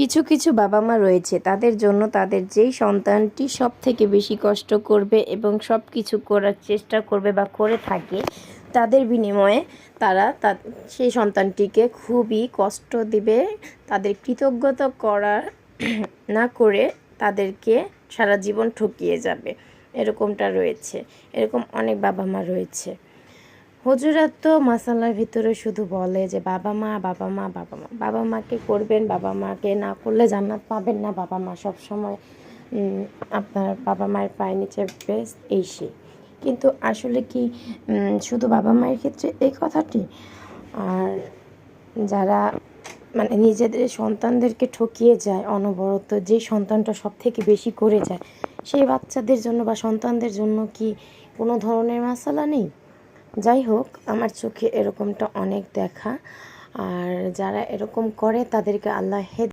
কিছু কিছু বাবা মা রয়েছে, তাদের জন্য তাদের যেই সন্তানটি সব থেকে বেশি কষ্ট করবে এবং সব কিছু করার চেষ্টা করবে বা করে থাকে, তাদের বিনিময়ে তারা সেই সন্তানটিকে খুবই কষ্ট দিবে। তাদের কৃতজ্ঞতা করা না করে তাদেরকে সারা জীবন ঠকিয়ে যাবে। এরকমটা রয়েছে, এরকম অনেক বাবা মা রয়েছে। হুজুরা তো মাসালার ভিতরে শুধু বলে যে বাবা মা বাবা মা বাবা মা, বাবা মাকে করবেন, বাবা মাকে না করলে জান্নাত পাবেন না, বাবা মা সবসময় আপনার বাবা মায়ের পায়ের নিচে বেস্ট এই সেই। কিন্তু আসলে কি শুধু বাবা মায়ের ক্ষেত্রে এই কথাটি? আর যারা মানে নিজেদের সন্তানদেরকে ঠকিয়ে যায় অনবরত, যে সন্তানটা সব থেকে বেশি করে যায়, সেই বাচ্চাদের জন্য বা সন্তানদের জন্য কি কোনো ধরনের মাসালা নেই? যাই হোক, আমার চোখে এরকমটা অনেক দেখা। আর যারা এরকম করে তাদেরকে আল্লাহ